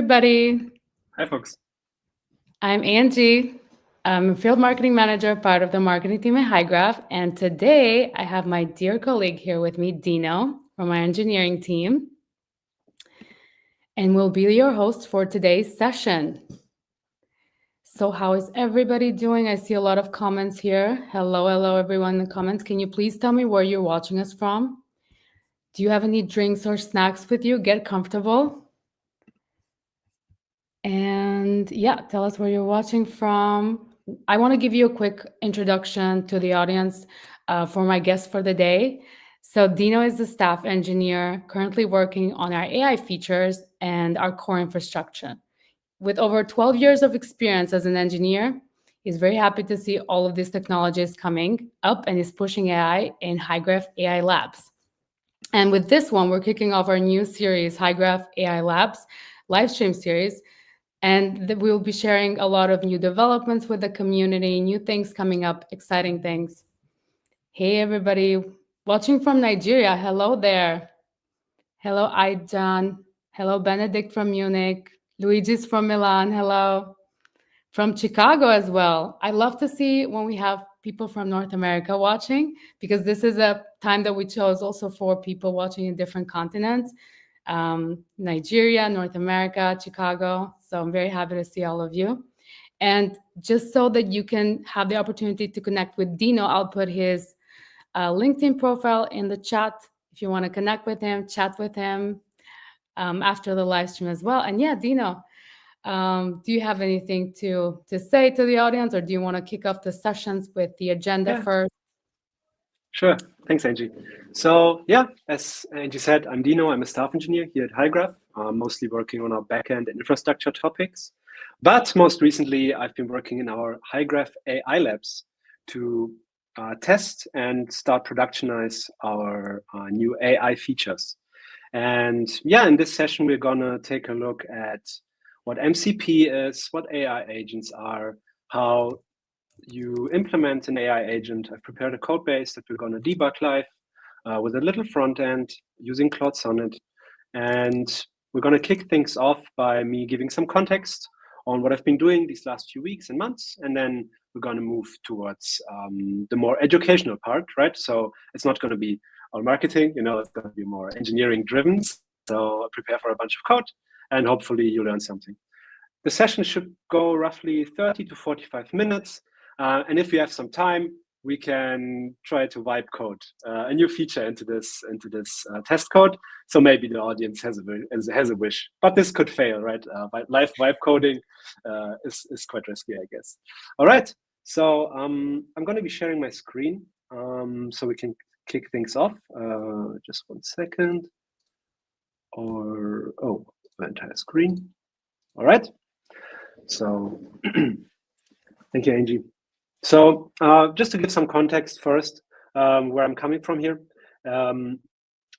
everybody. Hi, folks. I'm Angie. I'm a field marketing manager, part of the marketing team at Hygraph. And today I have my dear colleague here with me, Dino, from my engineering team. And we'll be your host for today's session. So how is everybody doing? I see a lot of comments here. Hello, everyone in the comments. Can you please tell me where you're watching us from? Do you have any drinks or snacks with you? Get comfortable. And yeah, tell us where you're watching from. I want to give you a quick introduction to the audience for my guest for the day. So Dino is the staff engineer currently working on our AI features and our core infrastructure. With over 12 years of experience as an engineer, he's very happy to see all of these technologies coming up and is pushing AI in Hygraph AI Labs. And with this one, we're kicking off our new series, Hygraph AI Labs, live stream series. And we'll be sharing a lot of new developments with the community, new things coming up, exciting things. Hey, everybody watching from Nigeria. Hello there. Hello, Aijan. Hello, Benedict from Munich. Luigi's from Milan. Hello. From Chicago as well. I love to see when we have people from North America watching, because this is a time that we chose also for people watching in different continents. Nigeria, North America, Chicago. So I'm very happy to see all of you. And just so that you can have the opportunity to connect with Dino, I'll put his LinkedIn profile in the chat if you want to connect with him, chat with him after the live stream as well. And yeah, Dino, do you have anything to say to the audience, or do you want to kick off the sessions with the agenda first? Sure. Thanks, Angie. So yeah, as Angie said, I'm Dino. I'm a staff engineer here at Hygraph, mostly working on our backend and infrastructure topics. But most recently, I've been working in our Hygraph AI labs to test and start productionize our new AI features. And yeah, in this session, we're gonna take a look at what MCP is, what AI agents are, how you implement an AI agent. I've prepared a code base that we're going to debug live with a little front end using Claude Sonnet. And we're going to kick things off by me giving some context on what I've been doing these last few weeks and months. And then we're going to move towards the more educational part, right? So it's not going to be all marketing, it's going to be more engineering driven. So prepare for a bunch of code and hopefully you learn something. The session should go roughly 30 to 45 minutes. And if we have some time, we can try to vibe code a new feature into this test code. So maybe the audience has a wish, but this could fail, right? Live vibe coding is quite risky, I guess. All right, so I'm going to be sharing my screen so we can kick things off. Just 1 second. My entire screen. All right. So thank you, Angie. So just to give some context first, where I'm coming from here.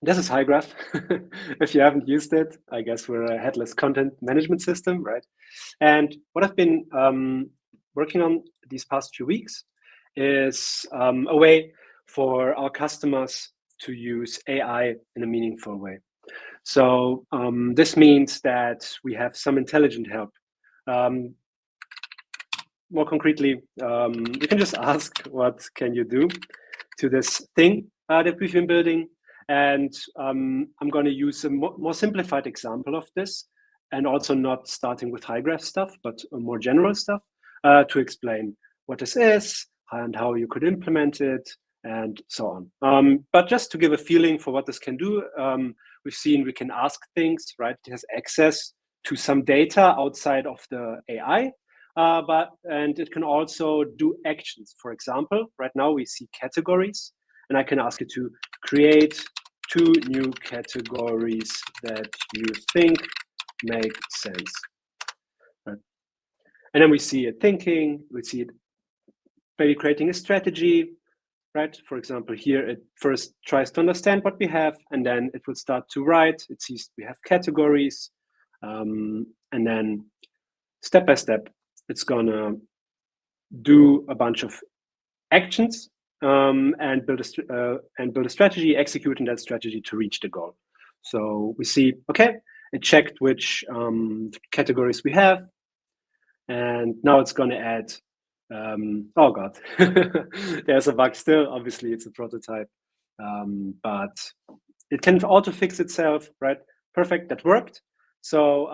This is Hygraph. If you haven't used it, I guess we're a headless content management system, right? And what I've been working on these past few weeks is a way for our customers to use AI in a meaningful way. So this means that we have some intelligent help. More concretely, you can just ask, what can you do to this thing that we've been building? And I'm going to use a more simplified example of this, and also not starting with Hygraph stuff, but more general stuff to explain what this is and how you could implement it and so on. But just to give a feeling for what this can do, we've seen we can ask things, right? It has access to some data outside of the AI. And it can also do actions. For example, right now we see categories, and I can ask it to create 2 new categories that you think make sense. Right? And then we see it thinking, we see it maybe creating a strategy, right? For example, here it first tries to understand what we have, and then it will start to write. It sees we have categories, and then step by step, it's gonna do a bunch of actions and build a strategy, executing that strategy to reach the goal. So we see, okay, it checked which categories we have, and now it's going to add, oh God, there's a bug still. Obviously, it's a prototype, but it can auto-fix itself, right? Perfect, that worked. So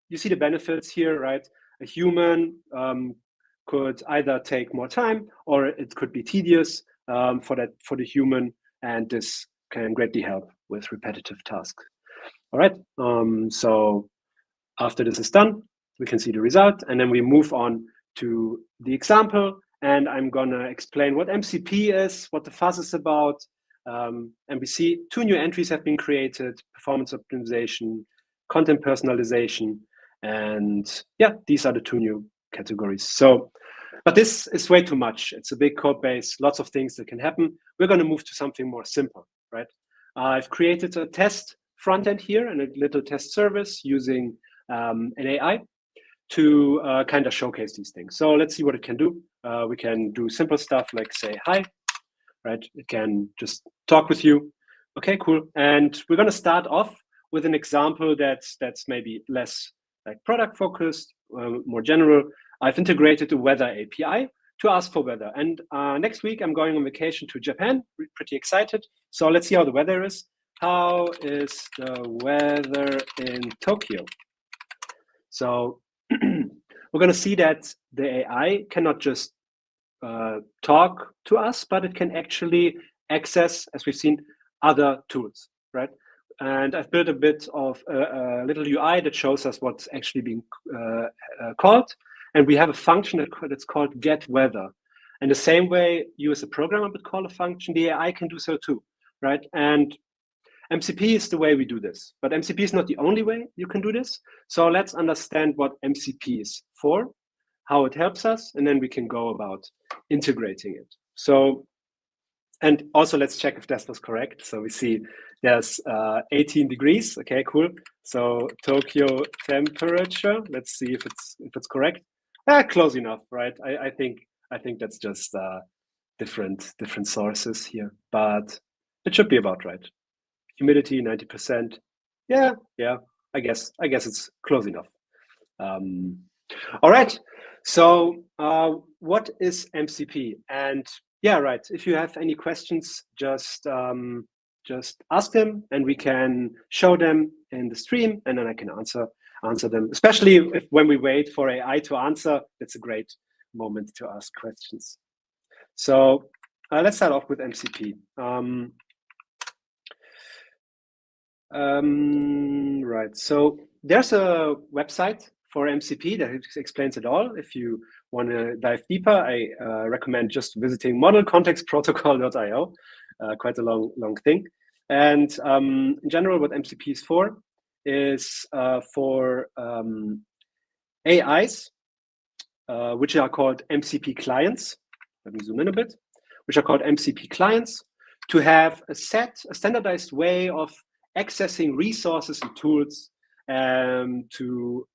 you see the benefits here, right? A human could either take more time, or it could be tedious for the human, and this can greatly help with repetitive tasks. All right, so after this is done, we can see the result, and then we move on to the example, and I'm gonna explain what MCP is, what the fuss is about, and we see 2 new entries have been created: performance optimization, content personalization, and yeah, these are the 2 new categories. So, but this is way too much. It's a big code base, lots of things that can happen. We're gonna move to something more simple, right? I've created a test front end here and a little test service using an AI to kind of showcase these things. So let's see what it can do. We can do simple stuff like say hi, right? It can just talk with you. Okay, cool. And we're going to start off with an example that's maybe less like product focused, more general. I've integrated a weather API to ask for weather. And next week I'm going on vacation to Japan. Pretty excited. So let's see how the weather is. How is the weather in Tokyo? So we're going to see that the AI cannot just talk to us, but it can actually access, as we've seen, other tools, right? And I've built a bit of a little UI that shows us what's actually being called. And we have a function that's called get weather. And the same way you as a programmer would call a function, the AI can do so too, right? And MCP is the way we do this, but MCP is not the only way you can do this. So let's understand what MCP is for, how it helps us, and then we can go about integrating it. So, and also let's check if that was correct. So we see there's 18 degrees. Okay, cool. So Tokyo temperature. Let's see if it's correct. Close enough, right? I think that's just different sources here, but it should be about right. Humidity 90%. Yeah. I guess it's close enough. All right. So what is MCP? And yeah, right. If you have any questions, just ask them, and we can show them in the stream, and then I can answer them. Especially when we wait for AI to answer, it's a great moment to ask questions. So let's start off with MCP. Right. So there's a website for MCP that explains it all. If you want to dive deeper, I recommend just visiting modelcontextprotocol.io. Quite a long thing. And in general, what MCP is for AIs, which are called MCP clients. Let me zoom in a bit. Which are called MCP clients, to have a standardized way of accessing resources and tools to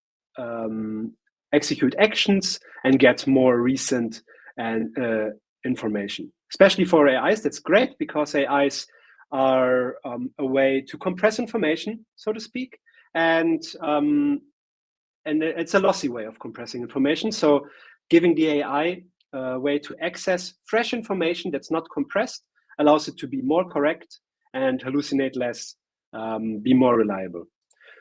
execute actions and get more recent information. Especially for AIs, that's great, because AIs are a way to compress information, so to speak, and it's a lossy way of compressing information. So giving the AI a way to access fresh information that's not compressed allows it to be more correct and hallucinate less, be more reliable.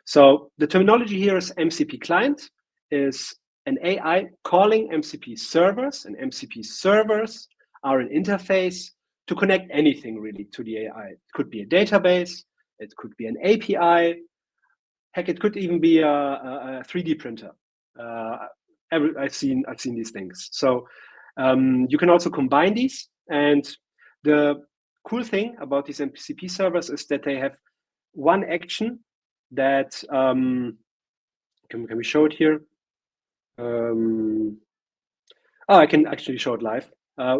So the terminology here is MCP client is an AI calling MCP servers, and MCP servers are an interface to connect anything really to the AI. It could be a database, it could be an API, heck, it could even be a 3D printer. I've seen these things. So you can also combine these, and the cool thing about these MCP servers is that they have one action that can we show it here? I can actually show it live.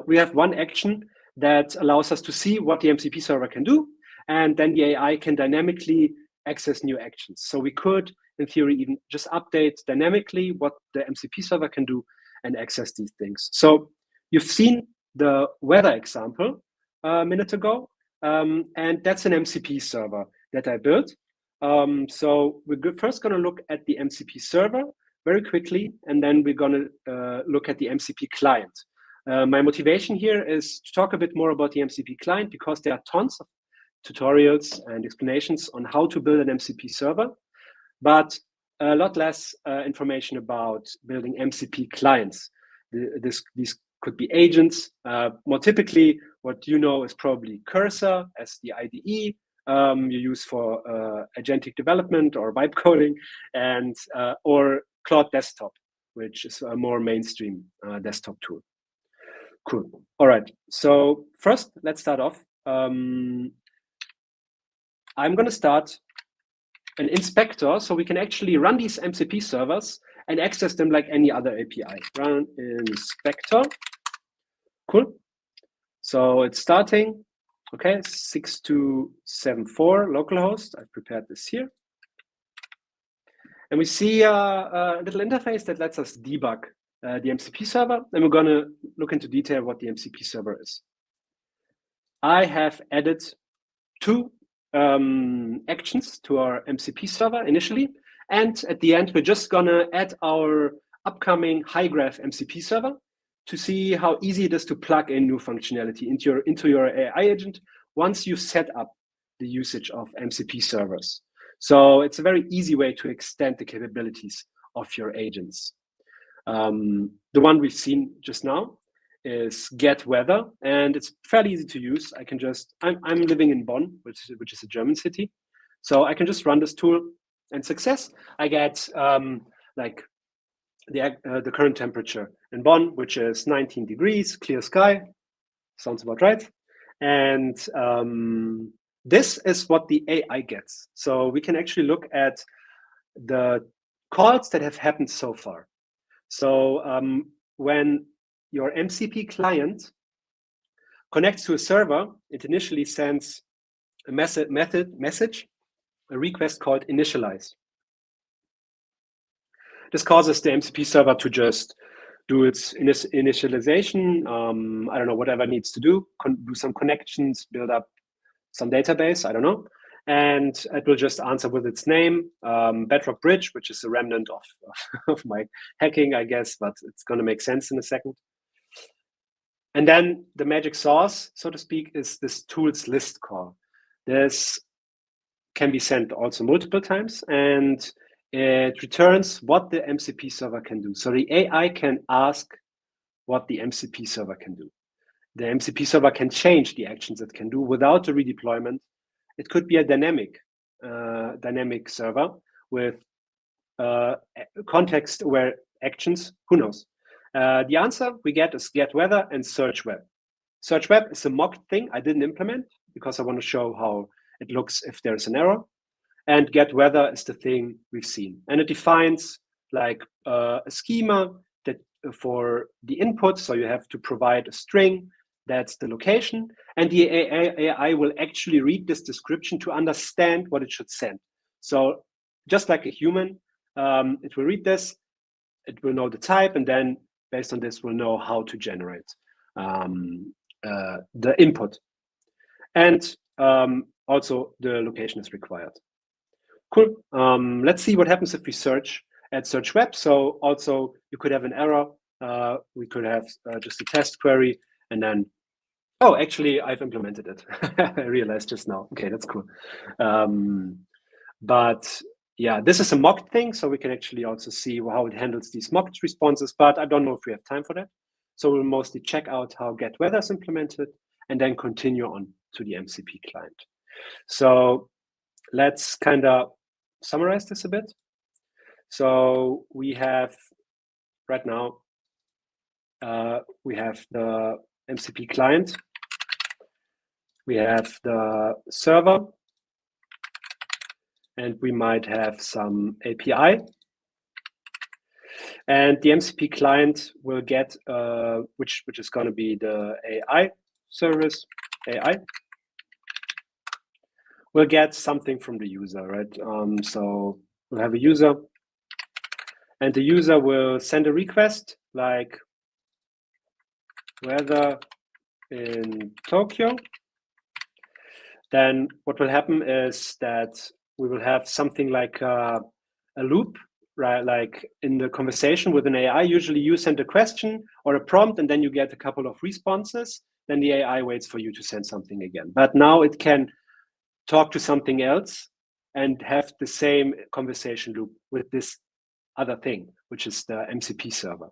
We have one action that allows us to see what the MCP server can do, and then the AI can dynamically access new actions. So we could, in theory, even just update dynamically what the MCP server can do and access these things. So you've seen the weather example a minute ago, and that's an MCP server that I built. So we're first going to look at the MCP server very quickly, and then we're going to look at the MCP client. My motivation here is to talk a bit more about the MCP client because there are tons of tutorials and explanations on how to build an MCP server, but a lot less information about building MCP clients. These could be agents. More typically, what you know is probably Cursor as the IDE you use for agentic development or vibe coding, and or Claude Desktop, which is a more mainstream desktop tool. Cool. All right. So first, let's start off. I'm going to start an inspector so we can actually run these MCP servers and access them like any other API. Run inspector. Cool. So it's starting. Okay, 6274 localhost. I've prepared this here. And we see a little interface that lets us debug the MCP server. And we're going to look into detail what the MCP server is. I have added two actions to our MCP server initially. And at the end, we're just going to add our upcoming Hygraph MCP server to see how easy it is to plug in new functionality into your AI agent once you set up the usage of MCP servers. So it's a very easy way to extend the capabilities of your agents. The one we've seen just now is get weather, and it's fairly easy to use. I can just, I'm living in Bonn, which is a German city. So I can just run this tool and success. I get like the current temperature in Bonn, which is 19 degrees, clear sky. Sounds about right. And this is what the AI gets. So we can actually look at the calls that have happened so far. So when your MCP client connects to a server, it initially sends a message, a request called initialize. This causes the MCP server to just do its initialization, I don't know, whatever it needs to do some connections, build up some database, I don't know. And it will just answer with its name, Bedrock Bridge, which is a remnant of my hacking, I guess, but it's going to make sense in a second. And then the magic sauce, so to speak, is this tools list call. This can be sent also multiple times, and it returns what the MCP server can do. So the AI can ask what the MCP server can do. The MCP server can change the actions it can do without a redeployment. It could be a dynamic server with context-aware actions. Who knows? The answer we get is get weather and search web. Search web is a mocked thing I didn't implement because I want to show how it looks if there's an error. And get weather is the thing we've seen. And it defines like a schema that for the input. So you have to provide a string. That's the location. And the AI will actually read this description to understand what it should send. So just like a human, it will read this, it will know the type, and then based on this, will know how to generate the input. And also the location is required. Cool. Let's see what happens if we search at search web. So also you could have an error. We could have just a test query, and then, oh, actually I've implemented it. I realized just now. Okay, that's cool. But yeah, this is a mocked thing, so we can actually also see how it handles these mocked responses, but I don't know if we have time for that. So we'll mostly check out how get weather is implemented and then continue on to the MCP client. So let's kind of summarize this a bit. So we have right now, we have the MCP client, we have the server, and we might have some API. And the MCP client will get, which is going to be the AI service, AI, will get something from the user, right? So we'll have a user, and the user will send a request like weather in Tokyo. Then what will happen is that we will have something like a loop, right? Like in the conversation with an AI, usually you send a question or a prompt, and then you get a couple of responses. Then the AI waits for you to send something again. But now it can talk to something else and have the same conversation loop with this other thing, which is the MCP server.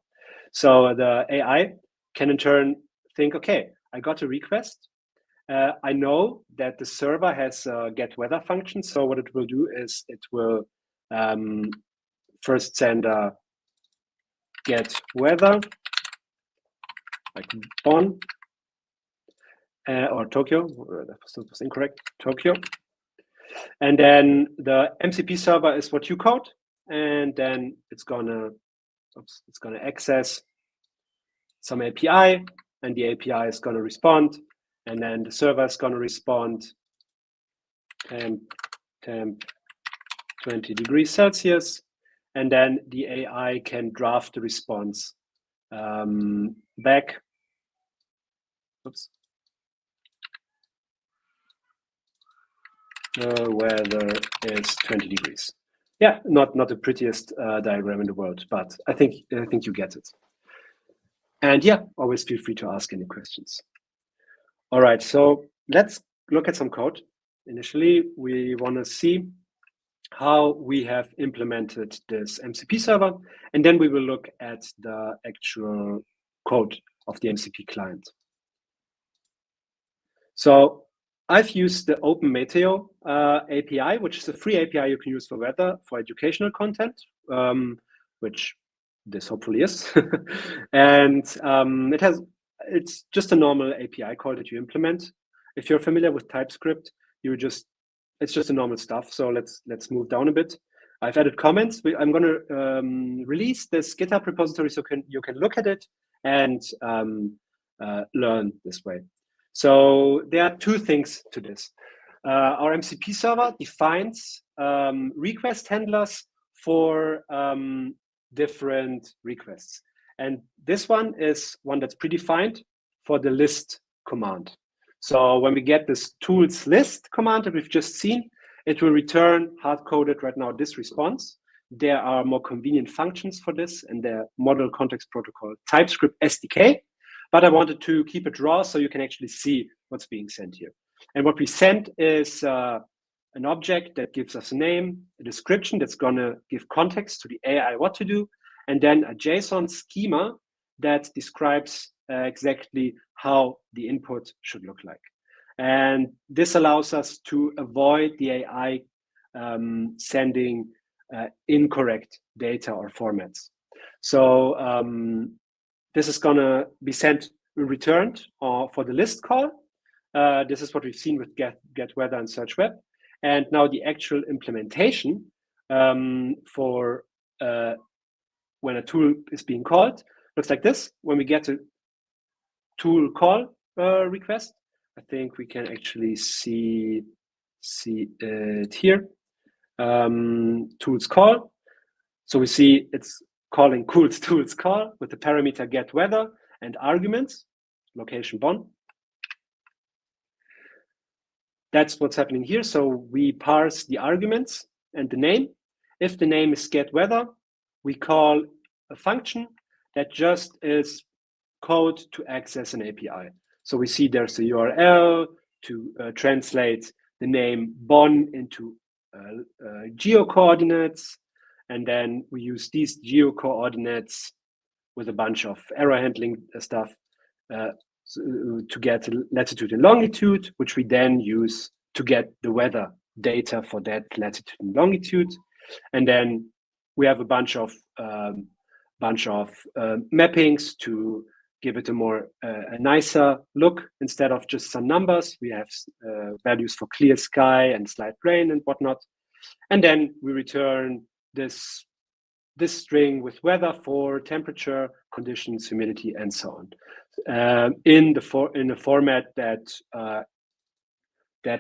So the AI can in turn think, okay, I got a request. I know that the server has a get weather function. So what it will do is it will first send a get weather, like Bonn or Tokyo. That was incorrect. Tokyo. And then the MCP server is what you code, and then it's gonna access some API, and the API is gonna respond, and then the server is gonna respond temp 20 degrees Celsius, and then the AI can draft the response back. Oops. The weather is 20 degrees. Yeah, not the prettiest diagram in the world, but I think you get it. And yeah, always feel free to ask any questions. All right, so let's look at some code. Initially, we want to see how we have implemented this MCP server, and then we will look at the actual code of the MCP client. So I've used the Open Meteo API, which is a free API you can use for weather, for educational content, which this hopefully is. And it's just a normal API call that you implement. If you're familiar with TypeScript, it's just a normal stuff. So let's move down a bit. I've added comments. I'm going to release this GitHub repository so you can look at it and learn this way. So there are two things to this. Our MCP server defines request handlers for different requests. And this one is one that's predefined for the list command. So when we get this tools list command that we've just seen, it will return hard-coded right now this response. There are more convenient functions for this in the model context protocol TypeScript SDK. But I wanted to keep it raw so you can actually see what's being sent here. And what we sent is an object that gives us a name, a description that's going to give context to the AI what to do, and then a JSON schema that describes exactly how the input should look like. And this allows us to avoid the AI sending incorrect data or formats. So this is going to be sent returned for the list call. This is what we've seen with get weather and search web. And now the actual implementation for when a tool is being called looks like this. When we get a tool call request, I think we can actually see it here. Tools call. So we see it's calling tools call with the parameter get weather and arguments, location Bonn. That's what's happening here. So we parse the arguments and the name. If the name is get weather, we call a function that just is code to access an API. So we see there's a URL to translate the name Bonn into geo coordinates. And then we use these geo coordinates with a bunch of error handling stuff to get latitude and longitude, which we then use to get the weather data for that latitude and longitude. And then we have a bunch of mappings to give it a nicer look. Instead of just some numbers, we have values for clear sky and slight rain and whatnot. And then we return this string with weather for temperature, conditions, humidity, and so on, in a format that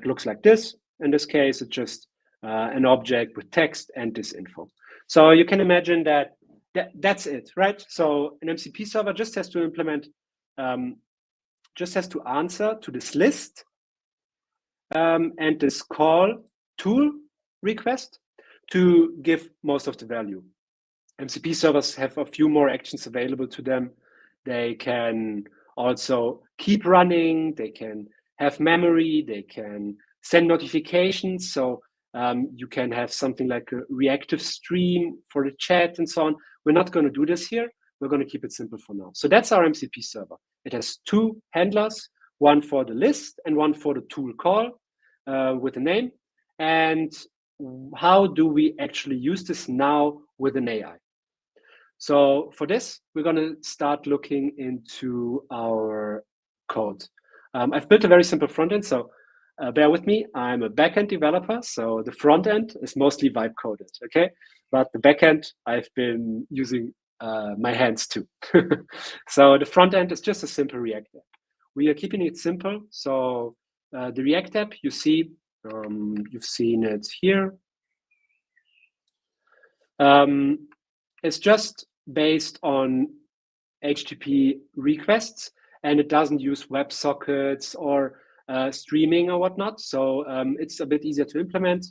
looks like this. In this case, it's just an object with text and this info. So you can imagine that's it, right? So an MCP server just has to implement, just has to answer to this list and this call tool request to give most of the value. MCP servers have a few more actions available to them. They can also keep running, they can have memory, they can send notifications. So you can have something like a reactive stream for the chat and so on. We're not going to do this here. We're going to keep it simple for now. So that's our MCP server. It has two handlers, one for the list and one for the tool call with a name. And how do we actually use this now with an AI? So for this, we're going to start looking into our code. I've built a very simple frontend, so bear with me. I'm a backend developer, so the frontend is mostly vibe coded, okay? But the backend, I've been using my hands too. So the frontend is just a simple React app. We are keeping it simple. So the React app, you see, you've seen it here. It's just based on HTTP requests, and it doesn't use WebSockets or streaming or whatnot. So it's a bit easier to implement.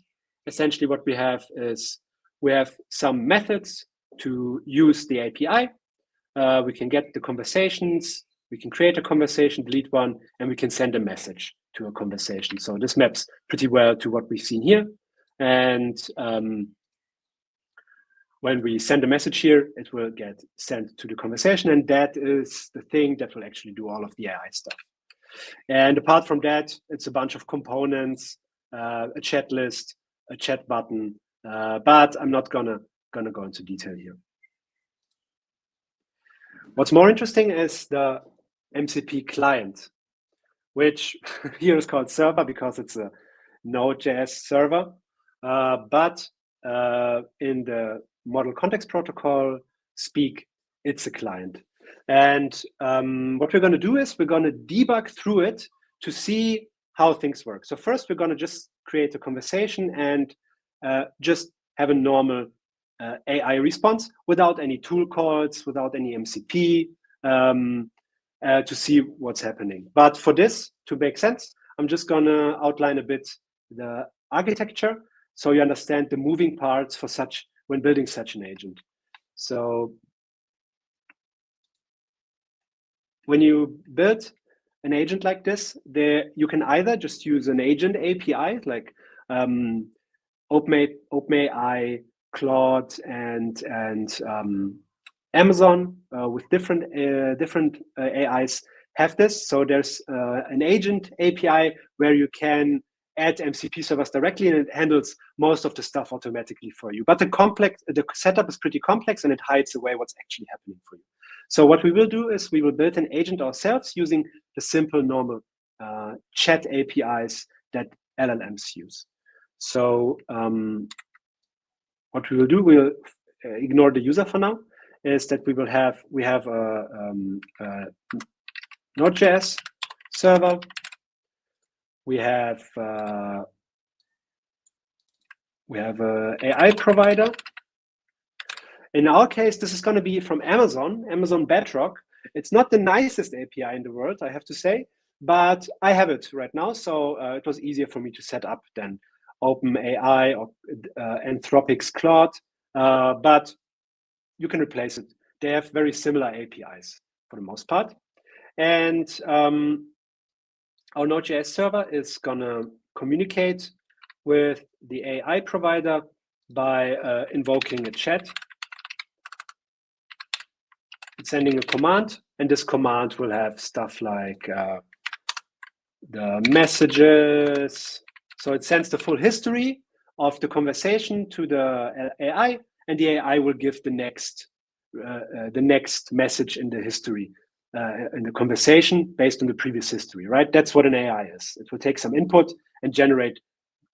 Essentially, what we have is we have some methods to use the API. We can get the conversations, we can create a conversation, delete one, and we can send a message to a conversation. So this maps pretty well to what we've seen here. And when we send a message here, it will get sent to the conversation, and that is the thing that will actually do all of the AI stuff. And apart from that, it's a bunch of components, a chat list, a chat button, but I'm not gonna go into detail here. What's more interesting is the MCP client, which here is called server because it's a Node.js server, but in the Model Context Protocol speak, it's a client. And what we're going to do is we're going to debug through it to see how things work. So first, we're going to just create a conversation and just have a normal AI response without any tool calls, without any MCP, to see what's happening. But for this to make sense, I'm just going to outline a bit the architecture so you understand the moving parts for such when building such an agent. So when you build an agent like this, you can either just use an agent API like OpenAI, Claude, and Amazon with different AIs have this. So there's an agent API where you can add MCP servers directly, and it handles most of the stuff automatically for you. But the setup is pretty complex, and it hides away what's actually happening for you. So what we will do is we will build an agent ourselves using the simple normal chat APIs that LLMs use. So what we will do, we'll ignore the user for now, is that we have a Node.js server. We have a AI provider. In our case, this is going to be from Amazon Bedrock. It's not the nicest API in the world, I have to say, but I have it right now, so it was easier for me to set up than OpenAI or Anthropic's Claude, but you can replace it. They have very similar APIs for the most part. And our Node.js server is going to communicate with the AI provider by invoking a chat. It's sending a command, and this command will have stuff like the messages. So it sends the full history of the conversation to the AI, and the AI will give the next message in the history, in the conversation based on the previous history, right? That's what an AI is. It will take some input and generate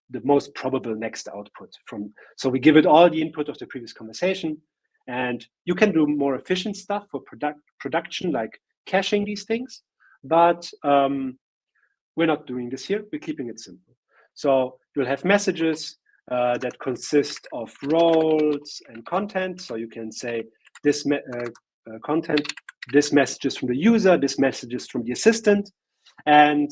the most probable next output from. So we give it all the input of the previous conversation, and you can do more efficient stuff for production, like caching these things, but we're not doing this here. We're keeping it simple. So you'll have messages that consist of roles and content. So you can say this content, this message is from the user, this message is from the assistant. And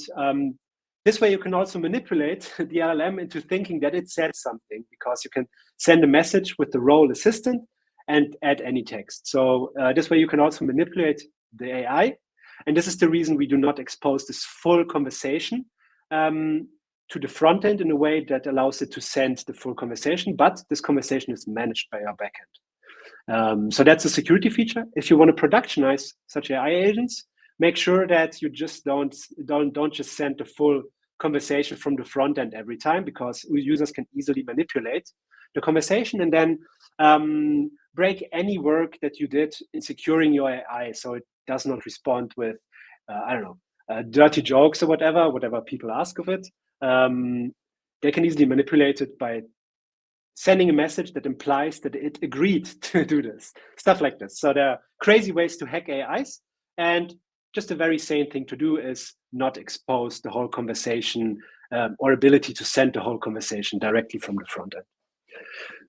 This way, you can also manipulate the LLM into thinking that it said something, because you can send a message with the role assistant and add any text. So this way, you can also manipulate the AI. And this is the reason we do not expose this full conversation to the front end in a way that allows it to send the full conversation, but this conversation is managed by our backend. So that's a security feature. If you want to productionize such AI agents, make sure that you just don't just send the full conversation from the front end every time, because users can easily manipulate the conversation and then break any work that you did in securing your AI, so it does not respond with I don't know, dirty jokes or whatever people ask of it. They can easily manipulate it by sending a message that implies that it agreed to do this, stuff like this. So there are crazy ways to hack AIs, and just a very sane thing to do is not expose the whole conversation or ability to send the whole conversation directly from the front end.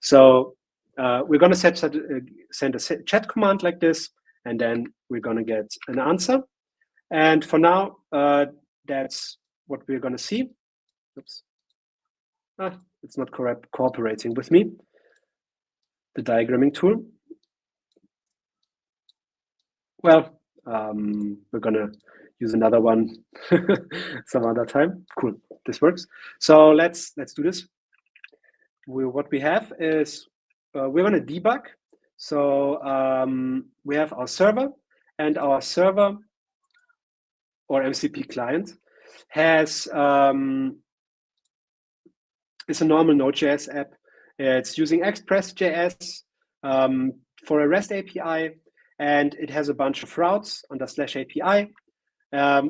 So we're going to send a chat command like this, and then we're going to get an answer. And for now, that's what we're going to see. Oops. It's not cooperating with me, the diagramming tool. Well, we're going to use another one some other time. Cool, this works. So let's do this. What we have is we're going to debug. So we have our server, and our server or MCP client has it's a normal Node.js app. It's using Express.js for a REST API, and it has a bunch of routes under /API,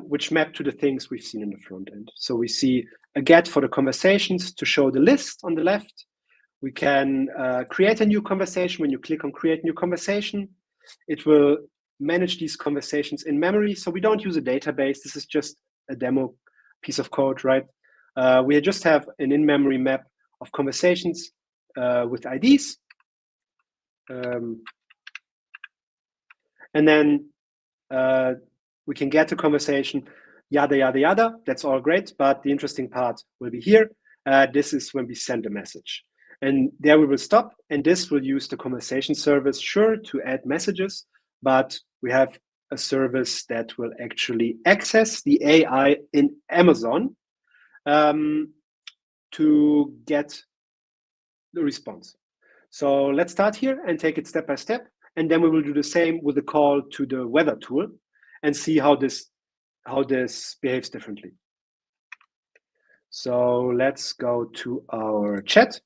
which map to the things we've seen in the front end. So we see a get for the conversations to show the list on the left. We can create a new conversation. When you click on create new conversation, it will manage these conversations in memory. So we don't use a database. This is just a demo piece of code, right? We just have an in-memory map of conversations with IDs. And then we can get a conversation, yada, yada, yada. That's all great. But the interesting part will be here. This is when we send a message. And there we will stop. And this will use the conversation service, sure, to add messages. But we have a service that will actually access the AI in Amazon to get the response. So let's start here and take it step by step. And then we will do the same with the call to the weather tool and see how this behaves differently. So let's go to our chat.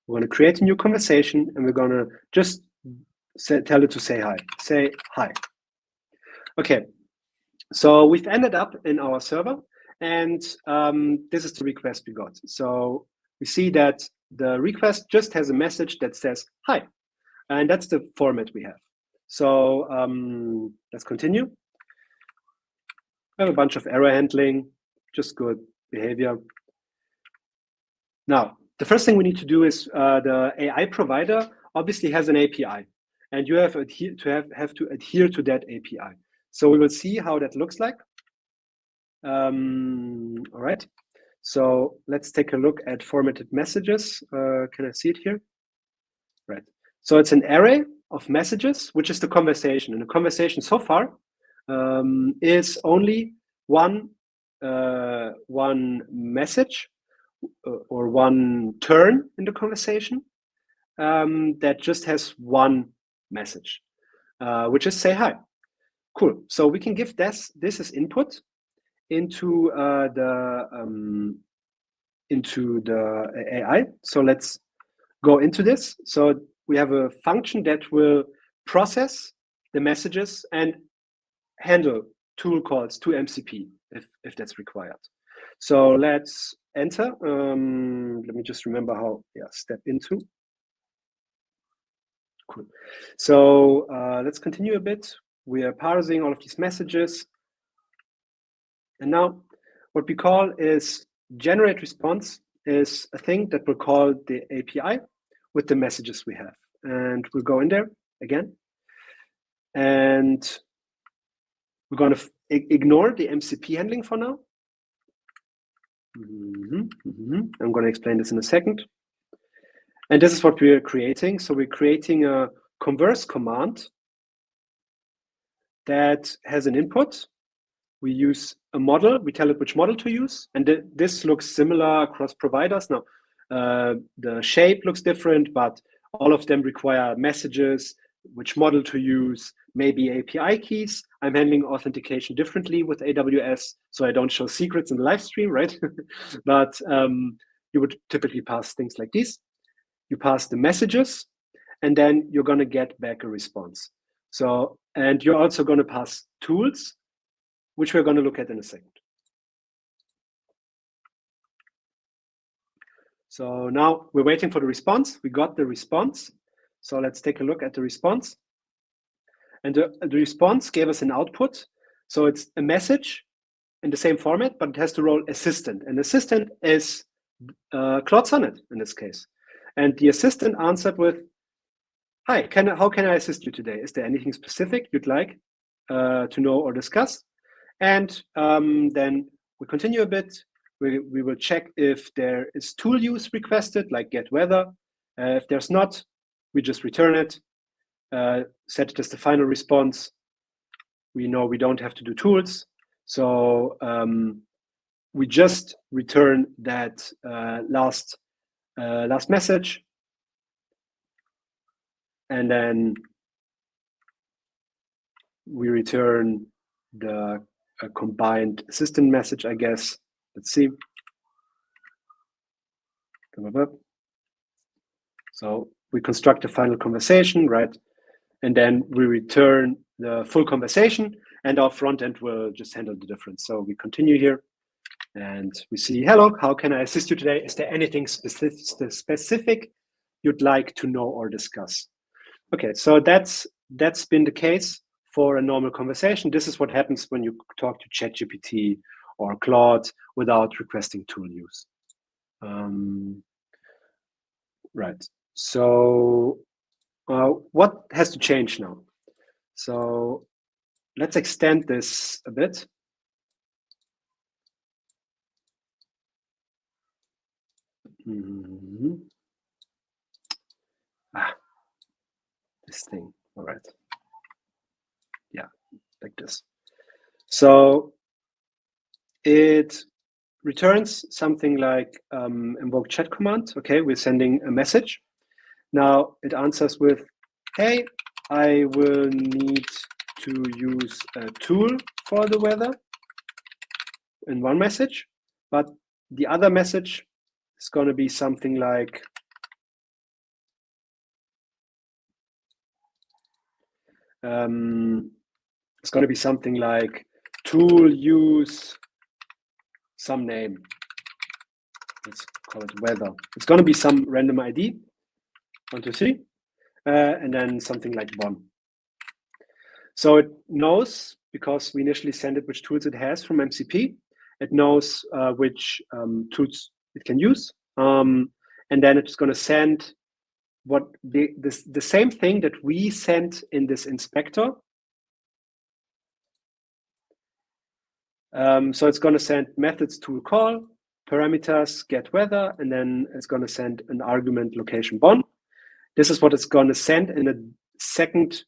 We're going to create a new conversation, and we're going to just tell it to say hi. Say hi. Okay. So we've ended up in our server, and this is the request we got. So we see that the request just has a message that says hi, and that's the format we have. So let's continue. We have a bunch of error handling, just good behavior. Now, the first thing we need to do is the AI provider obviously has an API, and you have to adhere to that API. So we will see how that looks like. All right. So let's take a look at formatted messages. Can I see it here? Right. So it's an array of messages, which is the conversation. And the conversation so far is only one message or one turn in the conversation that just has one message, which is say hi. Cool. So we can give this as input into the AI. So let's go into this. So we have a function that will process the messages and handle tool calls to MCP if that's required. So let's enter. Let me just remember how. Yeah, step into. Cool. So let's continue a bit. We are parsing all of these messages. And now what we call is generate response is a thing that will call the API with the messages we have. And we'll go in there again. And we're going to ignore the MCP handling for now. I'm going to explain this in a second. And this is what we are creating. So we're creating a converse command that has an input. We use a model. We tell it which model to use. And this looks similar across providers. Now, the shape looks different, but all of them require messages, which model to use, maybe API keys. I'm handling authentication differently with AWS, so I don't show secrets in the live stream, right? But you would typically pass things like this. You pass the messages, and then you're going to get back a response. So, and you're also going to pass tools, which we're going to look at in a second. So now we're waiting for the response. We got the response. So let's take a look at the response. And the response gave us an output. So it's a message in the same format, but it has the role assistant. And assistant is Claude Sonnet in this case. And the assistant answered with, "Hi, how can I assist you today? Is there anything specific you'd like to know or discuss?" And then we continue a bit. We will check if there is tool use requested, like get weather. If there's not, we just return it, set it as the final response. We know we don't have to do tools. So we just return that last message. And then we return the combined assistant message, I guess. Let's see. So we construct a final conversation, right? And then we return the full conversation, and our front end will just handle the difference. So we continue here, and we see, "Hello, how can I assist you today? Is there anything specific you'd like to know or discuss?" Okay, so that's been the case for a normal conversation. This is what happens when you talk to ChatGPT or Claude without requesting tool use. Right. So what has to change now? So let's extend this a bit. This thing. All right. Yeah, like this. So it returns something like invoke chat command. Okay, we're sending a message. Now it answers with, "Hey, I will need to use a tool for the weather," in one message, but the other message is going to be something like, tool use some name. Let's call it weather. It's going to be some random ID, 1, 2, 3, and then something like 1. So it knows, because we initially send it which tools it has from MCP, it knows which tools it can use. And then it's going to send what the same thing that we sent in this inspector. So it's going to send methods tool call, parameters get weather, and then it's going to send an argument location Bonn. This is what it's going to send in a second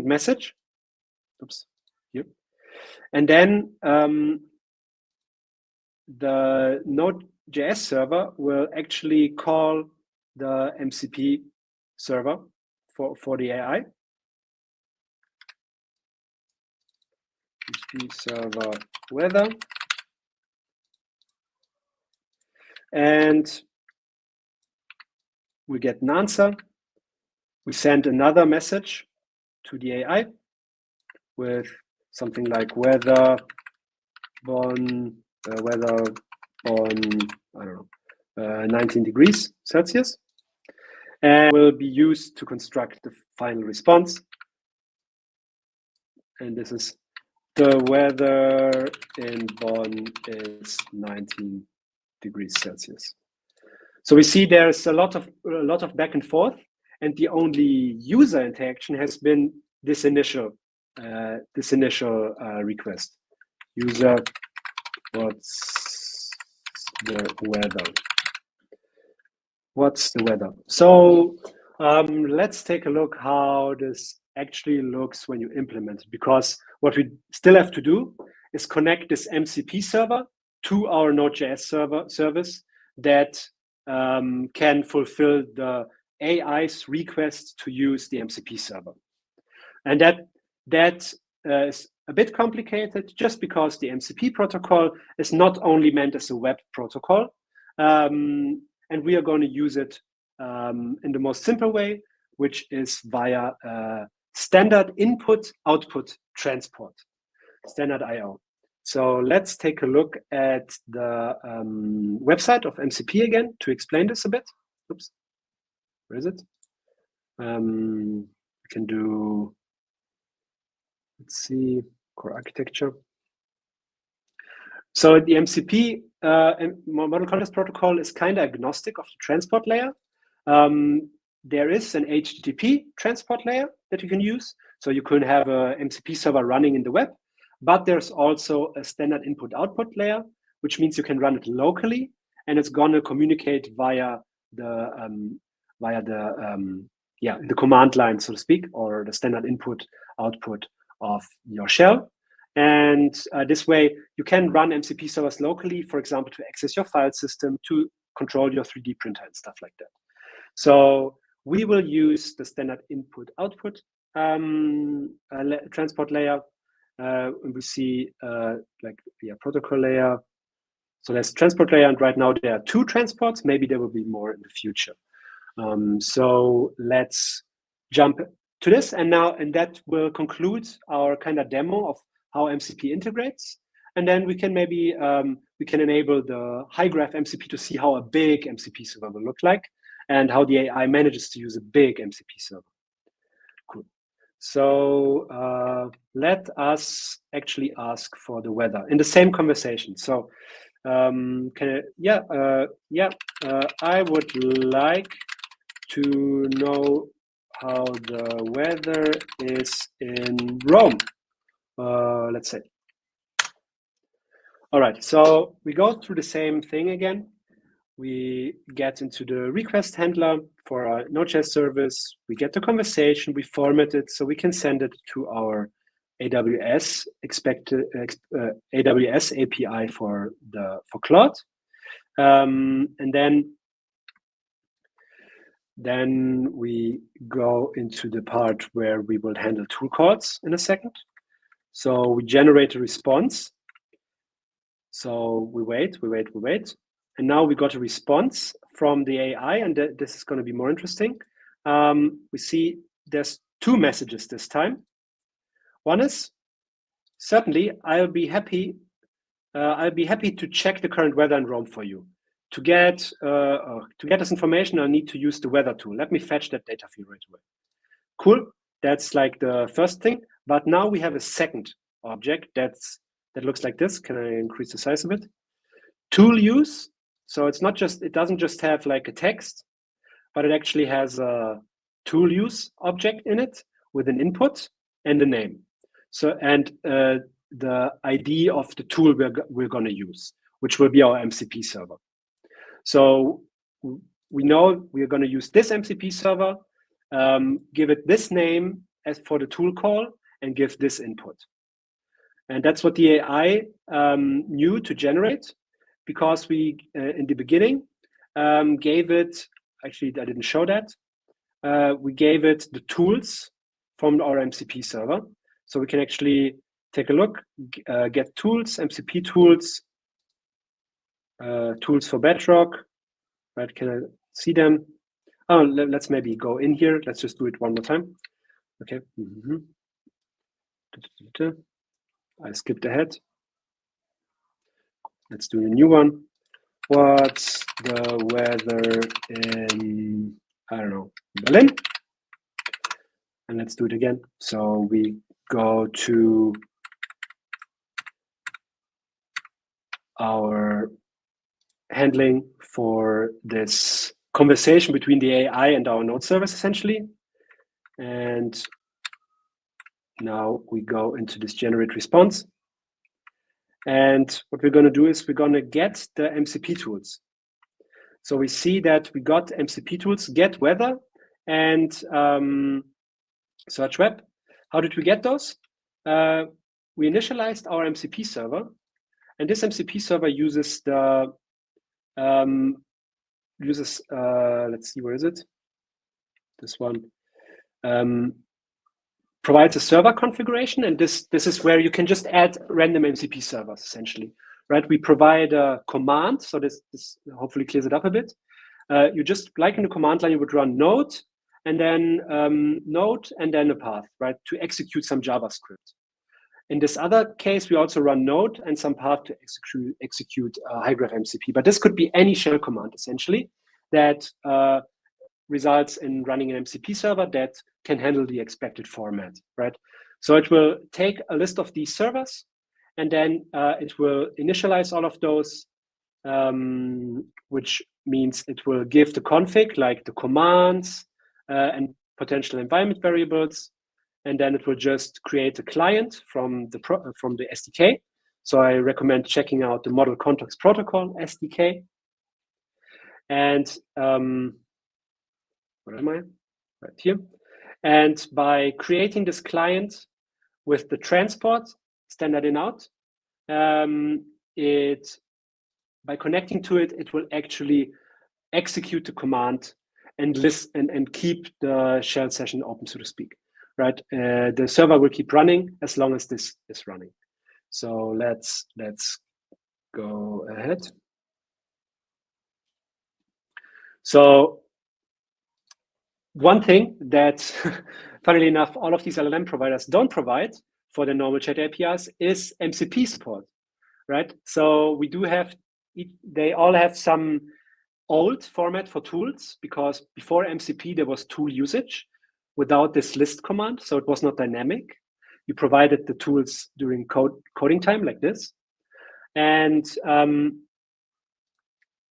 message. Oops. Here. And then the Node.js server will actually call the MCP server for the AI. MCP server weather. And we get an answer. We send another message to the AI with something like weather Bonn, I don't know, 19 degrees Celsius, and will be used to construct the final response. And this is, the weather in Bonn is 19 degrees Celsius. So we see there's a lot of back and forth, and the only user interaction has been this initial request. User, what's the weather? What's the weather? So let's take a look how this actually looks when you implement it, because what we still have to do is connect this MCP server to our Node.js service that can fulfill the AI's request to use the MCP server. And that is a bit complicated just because the MCP protocol is not only meant as a web protocol, and we are going to use it in the most simple way, which is via standard input-output transport, standard I/O. So let's take a look at the website of MCP again to explain this a bit. Oops, where is it? We can do, let's see, core architecture. So the MCP model context protocol is kind of agnostic of the transport layer. There is an HTTP transport layer that you can use. So you can have a MCP server running in the web, but there's also a standard input-output layer, which means you can run it locally, and it's going to communicate via the command line, so to speak, or the standard input-output of your shell. And this way, you can run MCP servers locally, for example, to access your file system, to control your 3D printer and stuff like that. So we will use the standard input-output transport layer. We see protocol layer. So there's transport layer, and right now there are 2 transports. Maybe there will be more in the future. So let's jump to this, and that will conclude our kind of demo of how MCP integrates. And then we can maybe enable the Hygraph MCP to see how a big MCP server will look like, and how the AI manages to use a big MCP server. Cool. So let us actually ask for the weather in the same conversation. So I would like to know how the weather is in Rome, let's say. All right, so we go through the same thing again. We get into the request handler for our Node.js service. We get the conversation, we format it so we can send it to our AWS AWS API for Claude, and then we go into the part where we will handle tool calls in a second. So we generate a response. So we wait, and now we got a response from the AI, and this is going to be more interesting. We see there's 2 messages this time. One is, certainly, I'll be happy to check the current weather in Rome for you. To get this information, I need to use the weather tool. Let me fetch that data for you right away. Cool. That's like the first thing. But now we have a second object that looks like this. Can I increase the size of it? Tool use. So it doesn't just have like a text, but it actually has a tool use object in it with an input and a name. So and the ID of the tool we're going to use, which will be our MCP server. So we know we're going to use this MCP server, give it this name as for the tool call, and give this input. And that's what the AI knew to generate, because we, in the beginning, gave it, actually I didn't show that, we gave it the tools from our MCP server. So we can actually take a look, get tools, MCP tools, tools for Bedrock, right? Can I see them? Oh, let's maybe go in here. Let's just do it one more time. Okay. I skipped ahead. Let's do a new one. What's the weather in, I don't know, Berlin? And let's do it again. So we go to our handling for this conversation between the AI and our node service, essentially. And now we go into this generate response. And what we're going to do is we're going to get the MCP tools. So we see that we got MCP tools, get weather, and search web. How did we get those? We initialized our MCP server, and this MCP server uses the let's see, where is it? This one provides a server configuration, and this is where you can just add random MCP servers essentially, right? We provide a command, so this hopefully clears it up a bit. You just, like in the command line, you would run node and then a path, right, to execute some JavaScript. In this other case, we also run node and some path to execute Hygraph MCP. But this could be any shell command essentially that results in running an MCP server that can handle the expected format, right? So it will take a list of these servers, and then it will initialize all of those, which means it will give the config, like the commands and potential environment variables, and then it will just create a client from the SDK. So I recommend checking out the Model Context Protocol SDK. And where am I? Right here. And by creating this client with the transport standard in out, by connecting to it, it will actually execute the command and list and keep the shell session open, so to speak. Right? The server will keep running as long as this is running. So let's go ahead. So one thing that, funnily enough, all of these LLM providers don't provide for the normal chat APIs is MCP support, right? So we do have, they all have some old format for tools, because before MCP there was tool usage without this list command, so it was not dynamic. You provided the tools during coding time like this. And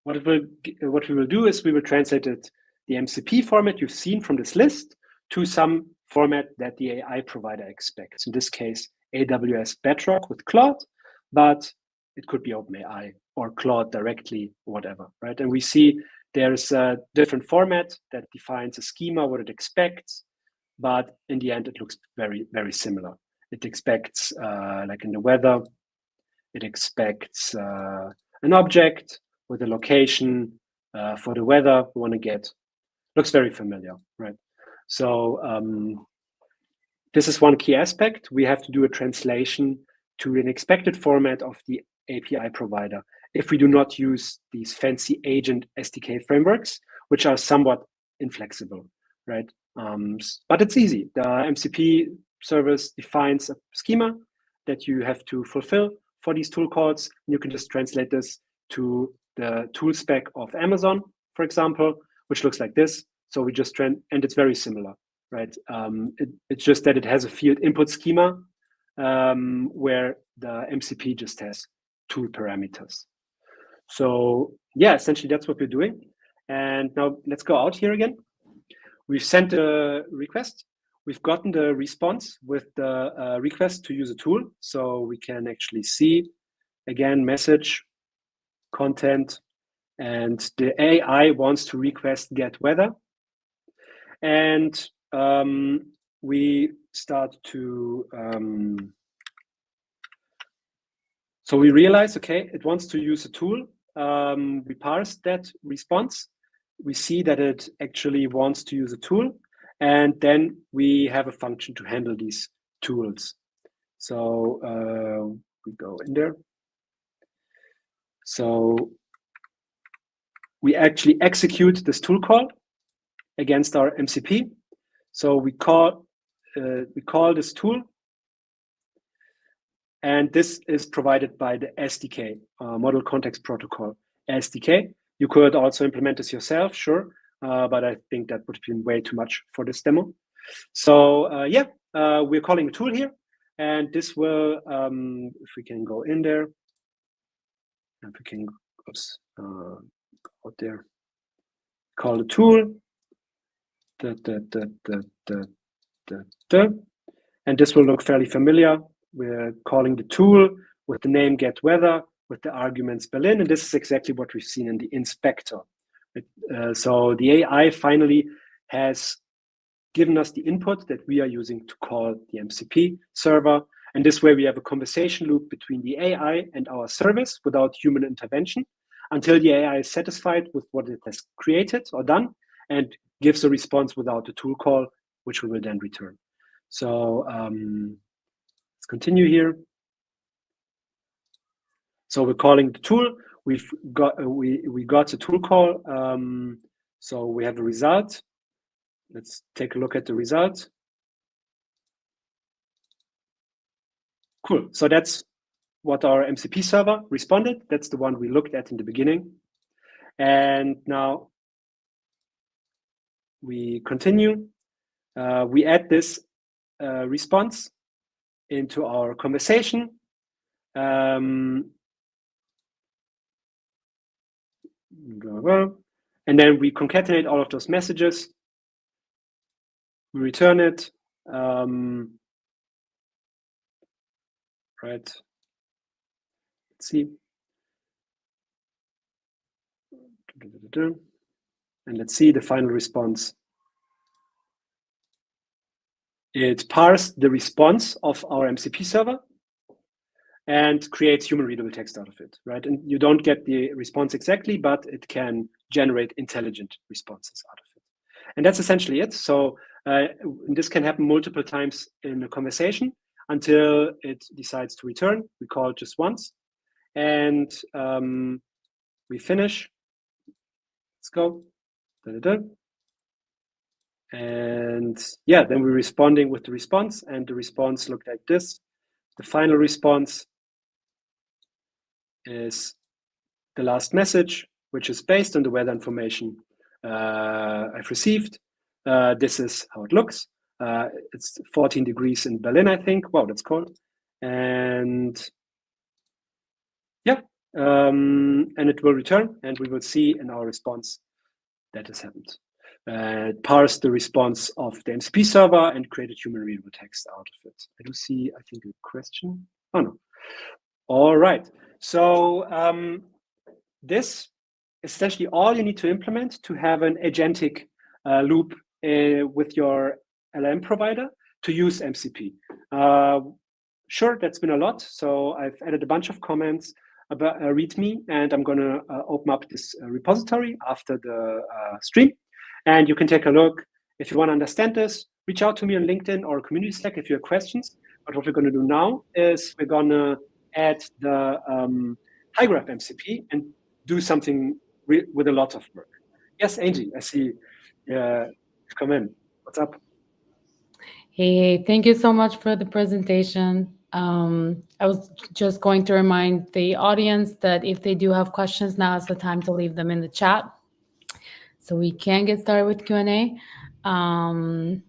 what we will do is we will translate it, the MCP format you've seen from this list, to some format that the AI provider expects. In this case, AWS Bedrock with Claude, but it could be OpenAI or Claude directly, whatever, right? And we see there's a different format that defines a schema, what it expects, but in the end, it looks very, very similar. It expects, like in the weather, it expects an object with a location for the weather we want to get. Looks very familiar, right? So this is one key aspect. We have to do a translation to an expected format of the API provider if we do not use these fancy agent SDK frameworks, which are somewhat inflexible, right? But it's easy. The MCP service defines a schema that you have to fulfill for these tool calls. You can just translate this to the tool spec of Amazon, for example, which looks like this. So we just and it's very similar, right? It's just that it has a field input schema where the MCP just has tool parameters. So yeah, essentially that's what we're doing. And now let's go out here again. We've sent a request. We've gotten the response with the request to use a tool. So we can actually see, again, message, content, and the AI wants to request get weather. And we start to, so we realize, okay, it wants to use a tool. We parse that response. We see that it actually wants to use a tool. And then we have a function to handle these tools. So we go in there. So we actually execute this tool call against our MCP. So we call this tool, and this is provided by the SDK, Model Context Protocol SDK. You could also implement this yourself, sure, but I think that would have been way too much for this demo. So yeah, we're calling a tool here, and this will, if we can go in there, if we can, oops, out there, call the tool, and this will look fairly familiar. We're calling the tool with the name get weather, with the arguments Berlin. And this is exactly what we've seen in the inspector. So the AI finally has given us the input that we are using to call the MCP server. And this way we have a conversation loop between the AI and our service without human intervention until the AI is satisfied with what it has created or done and gives a response without the tool call, which we will then return. So let's continue here. So we're calling the tool. We got a tool call. So we have a result. Let's take a look at the result. Cool. So that's what our MCP server responded. That's the one we looked at in the beginning. And now we continue. We add this response into our conversation. And then we concatenate all of those messages. We return it. Right. Let's see. And let's see the final response. It parsed the response of our MCP server and creates human readable text out of it, right? And you don't get the response exactly, but it can generate intelligent responses out of it. And that's essentially it. So this can happen multiple times in a conversation until it decides to return. We call it just once. And we finish. Let's go. And yeah, then we're responding with the response, and the response looked like this. The final response is the last message, which is based on the weather information I've received. This is how it looks. It's 14 degrees in Berlin, I think. Wow, that's cold. And yeah, and it will return, and we will see in our response that has happened. It parsed the response of the MCP server and created human readable text out of it. I do see, I think, a question. Oh, no. All right. So this is essentially all you need to implement to have an agentic loop with your LLM provider to use MCP. Sure, that's been a lot. So I've added a bunch of comments about README, and I'm going to open up this repository after the stream. And you can take a look. If you want to understand this, reach out to me on LinkedIn or community Slack if you have questions. But what we're going to do now is we're going to add the Hygraph MCP and do something with a lot of work. Yes, Angie, I see come in. What's up? Hey, thank you so much for the presentation. I was just going to remind the audience that if they do have questions, now is the time to leave them in the chat. So we can get started with Q&A. Well,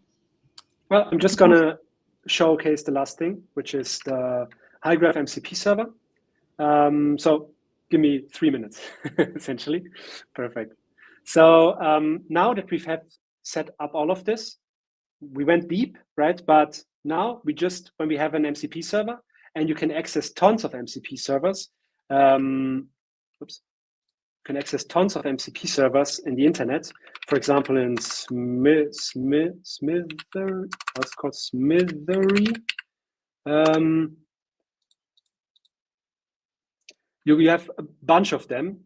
I'm just going to showcase the last thing, which is the Hygraph MCP server. So give me 3 minutes, essentially. Perfect. So now that we've set up all of this, we went deep, right? But now when we have an MCP server and you can access tons of MCP servers, can access tons of MCP servers in the internet. For example, in Smithery, what's called Smithery. You have a bunch of them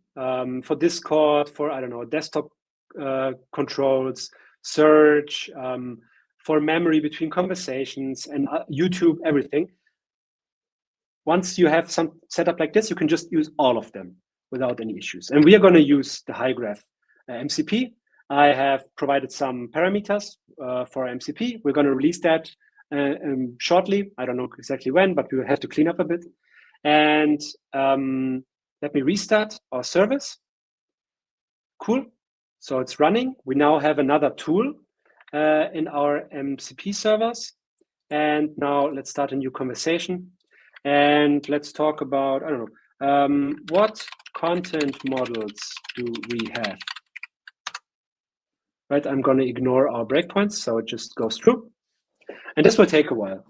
for Discord, for, I don't know, desktop controls, search, for memory between conversations, and YouTube, everything. Once you have some setup like this, you can just use all of them without any issues. And we are going to use the Hygraph MCP. I have provided some parameters for MCP. We're going to release that shortly. I don't know exactly when, but we will have to clean up a bit. And let me restart our service. Cool. So it's running. We now have another tool in our MCP servers. And now let's start a new conversation. And let's talk about, I don't know, what content models do we have? Right, I'm going to ignore our breakpoints, so it just goes through. And this will take a while.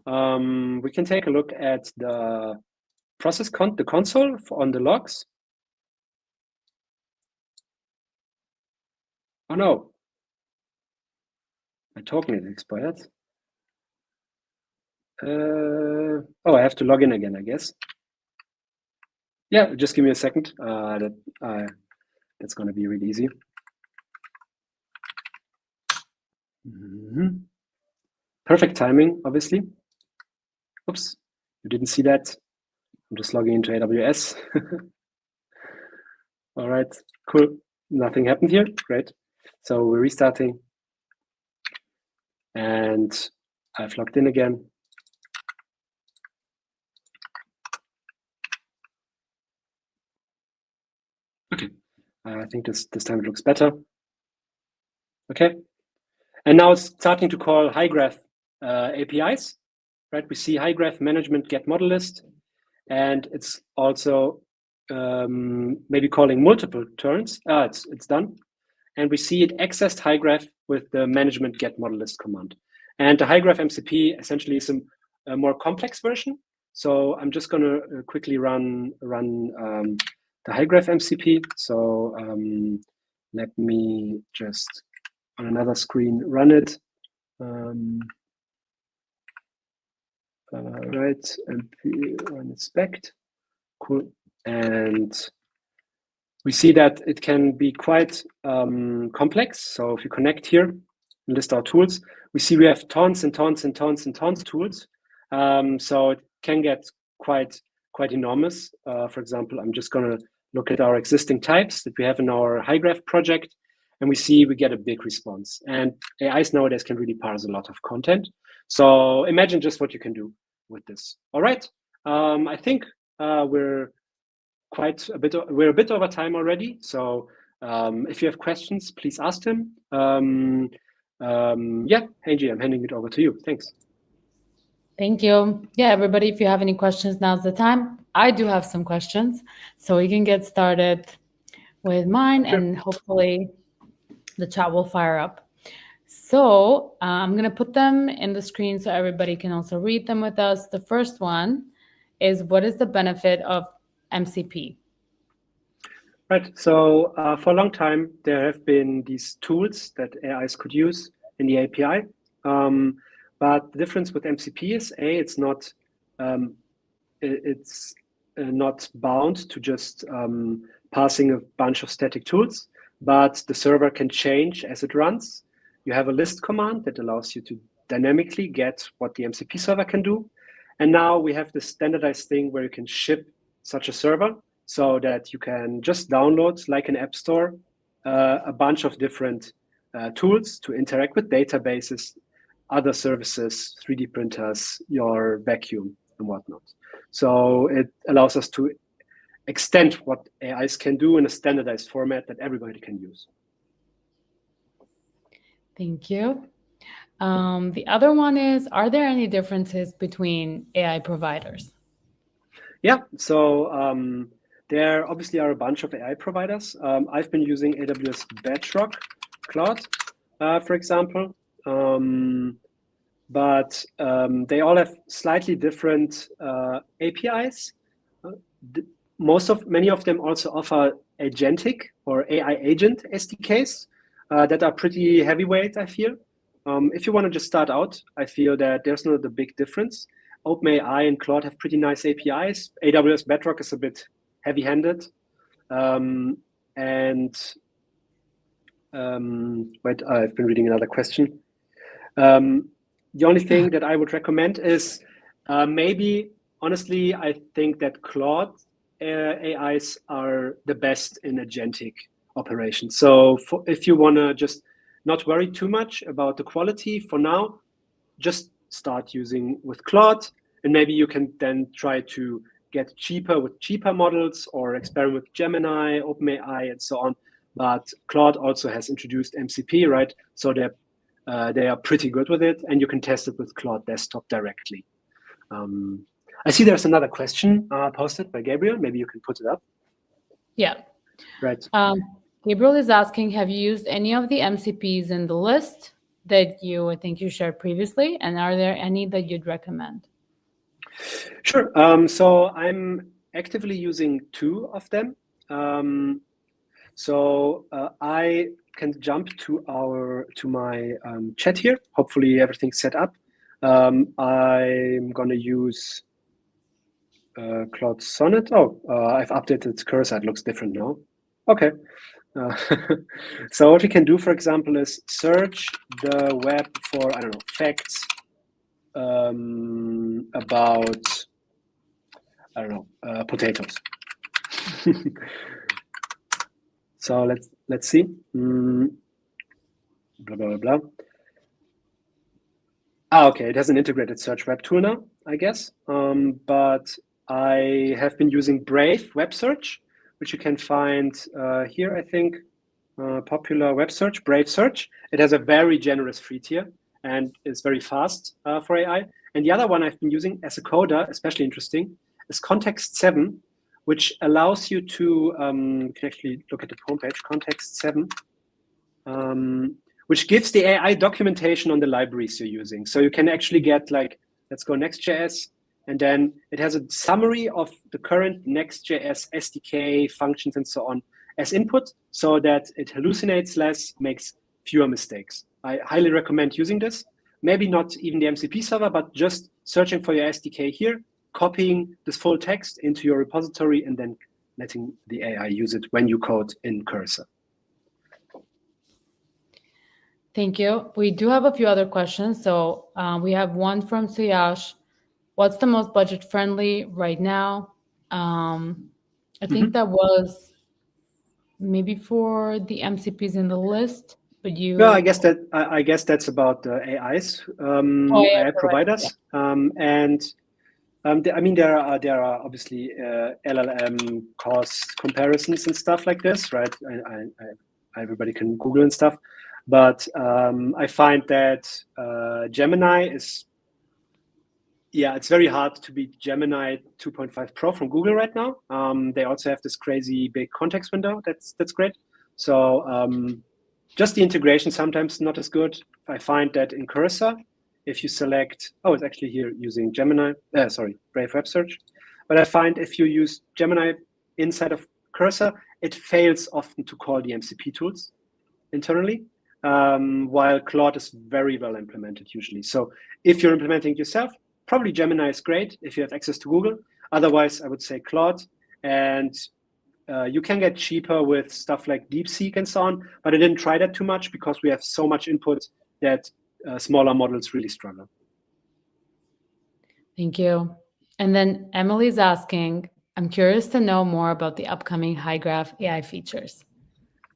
We can take a look at the process the console on the logs. Oh no, my token is expired. Oh, I have to log in again, I guess. Yeah, just give me a second. That's going to be really easy. Perfect timing, obviously. Oops, you didn't see that. I'm just logging into AWS. All right, cool. Nothing happened here. Great. So we're restarting. And I've logged in again. Okay, I think this time it looks better. Okay, and now it's starting to call Hygraph APIs, right? We see Hygraph management get model list, and it's also maybe calling multiple turns. It's done, and we see it accessed Hygraph with the management get model list command. And the Hygraph MCP essentially is a more complex version. So I'm just going to quickly run the Hygraph MCP. So let me just on another screen run it. Right, MP run inspect. Cool. And we see that it can be quite complex. So if you connect here and list our tools, we see we have tons and tons and tons and tons of tools. So it can get quite enormous. For example, I'm just going to look at our existing types that we have in our Hygraph project, and we see we get a big response. And AIs nowadays can really parse a lot of content. So imagine just what you can do with this. All right. I think we're a bit over time already. So if you have questions, please ask them. Yeah, Angie, I'm handing it over to you. Thanks. Thank you. Yeah, everybody, if you have any questions, now's the time. I do have some questions, so we can get started with mine, and hopefully the chat will fire up. So I'm going to put them in the screen so everybody can also read them with us. The first one is, what is the benefit of MCP? Right. So for a long time, there have been these tools that AIs could use in the API. But the difference with MCP is, it's not bound to just passing a bunch of static tools, but the server can change as it runs. You have a list command that allows you to dynamically get what the MCP server can do. And now we have this standardized thing where you can ship such a server so that you can just download, like an app store, a bunch of different tools to interact with databases, other services, 3D printers, your vacuum, and whatnot. So it allows us to extend what AIs can do in a standardized format that everybody can use. Thank you. The other one is, are there any differences between AI providers? Yeah, so there obviously are a bunch of AI providers. I've been using AWS Bedrock Cloud, for example. But they all have slightly different APIs. Many of them also offer agentic or AI agent SDKs that are pretty heavyweight, I feel. If you want to just start out, I feel that there's not a big difference. OpenAI and Claude have pretty nice APIs. AWS Bedrock is a bit heavy-handed. Wait, I've been reading another question. The only thing that I would recommend is maybe, honestly, I think that Claude AIs are the best in agentic operations. So if you want to just not worry too much about the quality for now, just start using with Claude, and maybe you can then try to get cheaper with cheaper models or experiment with Gemini, OpenAI, and so on. But Claude also has introduced MCP, right? So they are pretty good with it, and you can test it with Claude Desktop directly. I see there's another question posted by Gabriel. Maybe you can put it up. Yeah. Right. Gabriel is asking, have you used any of the MCPs in the list that I think you shared previously? And are there any that you'd recommend? Sure. So I'm actively using two of them. I can jump to my chat here. Hopefully everything's set up. I'm gonna use Claude Sonnet. Oh, I've updated cursor. It looks different now. Okay. So what we can do, for example, is search the web for, I don't know, facts about, I don't know, potatoes. So let's see. Blah blah blah. Okay, it has an integrated search web tool now, I guess. But I have been using Brave web search, which you can find here, I think. Popular web search, Brave search. It has a very generous free tier and is very fast for AI. And the other one I've been using as a coder, especially interesting, is Context 7, which allows you to, you can actually look at the homepage, Context 7, which gives the AI documentation on the libraries you're using. So you can actually get like, let's go Next.js, and then it has a summary of the current Next.js SDK functions and so on as input, so that it hallucinates less, makes fewer mistakes. I highly recommend using this. Maybe not even the MCP server, but just searching for your SDK here, copying this full text into your repository, and then letting the AI use it when you code in Cursor. Thank you. We do have a few other questions. So we have one from Suyash. What's the most budget-friendly right now? I think that was maybe for the MCPs in the list, but you. Well, I guess that's about the AIs, AI providers, right. I mean, there are obviously LLM cost comparisons and stuff like this, right? Everybody can Google and stuff, but I find that Gemini is, yeah, it's very hard to beat Gemini 2.5 Pro from Google right now. They also have this crazy big context window. That's great. So just the integration sometimes not as good. I find that in Cursor, if you select, it's actually here using Gemini, Brave Web Search. But I find if you use Gemini inside of Cursor, it fails often to call the MCP tools internally, while Claude is very well implemented usually. So if you're implementing it yourself, probably Gemini is great if you have access to Google. Otherwise, I would say Claude. And you can get cheaper with stuff like DeepSeek and so on, but I didn't try that too much because we have so much input that smaller models really struggle. Thank you. And then Emily's asking, I'm curious to know more about the upcoming Hygraph AI features.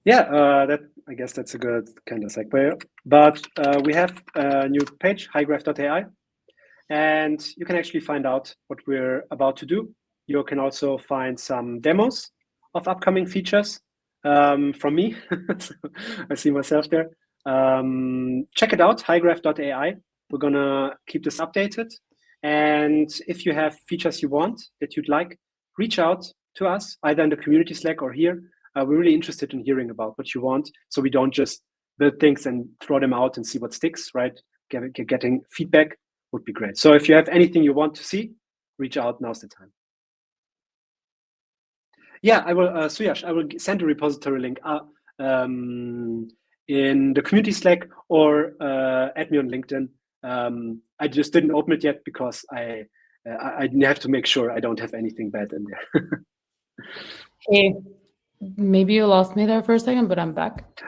Yeah, I guess that's a good kind of segue. But we have a new page, hygraph.ai, and you can actually find out what we're about to do. You can also find some demos of upcoming features from me. So I see myself there. Check it out, hygraph.ai. We're gonna keep this updated. And if you have features you want that you'd like, reach out to us, either in the community Slack or here. We're really interested in hearing about what you want, so we don't just build things and throw them out and see what sticks, right? Getting feedback would be great. So if you have anything you want to see, reach out, now's the time. Yeah, I will, Suyash, I will send a repository link in the community Slack, or add me on LinkedIn. I just didn't open it yet because I have to make sure I don't have anything bad in there. Hey, maybe you lost me there for a second, but I'm back.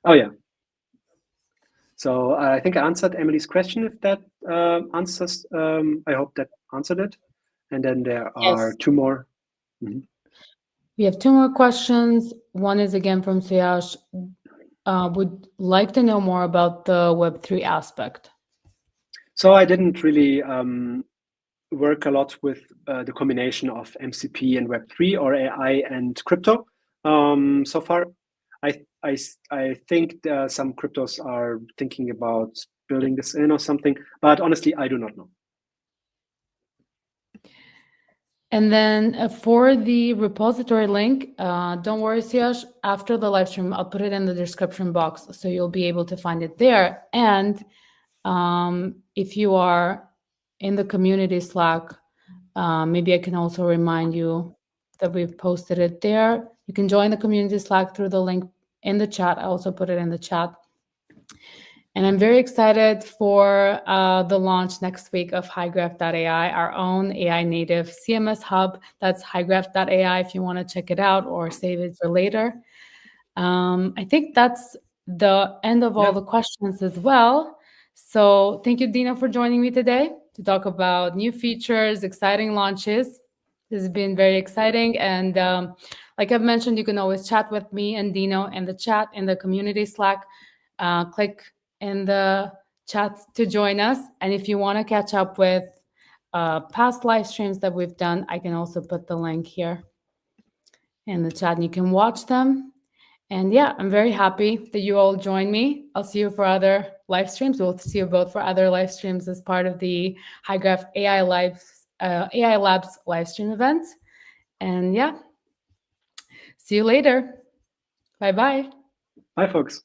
Oh, yeah. So I think I answered Emily's question. If that answers, I hope that answered it. And then there are two more. We have two more questions. One is again from Suyash. Would like to know more about the Web3 aspect. So I didn't really work a lot with the combination of MCP and Web3 or AI and crypto so far. I think some cryptos are thinking about building this in or something, but honestly, I do not know. And then for the repository link, don't worry, Suyash, after the live stream, I'll put it in the description box, so you'll be able to find it there. And if you are in the community Slack. Maybe I can also remind you that we've posted it there. You can join the community Slack through the link in the chat. I also put it in the chat. And I'm very excited for the launch next week of Hygraph.ai, our own AI native CMS hub. That's Hygraph.ai if you want to check it out or save it for later. I think that's the end of all the questions as well. So thank you, Dino, for joining me today to talk about new features, exciting launches. This has been very exciting. And like I've mentioned, you can always chat with me and Dino in the chat in the community Slack. Click in the chat to join us. And if you want to catch up with past live streams that we've done, I can also put the link here in the chat and you can watch them. And yeah, I'm very happy that you all joined me. I'll see you for other live streams. We'll see you both for other live streams as part of the Hygraph AI Labs live stream event. And yeah, see you later. Bye-bye. Bye, folks.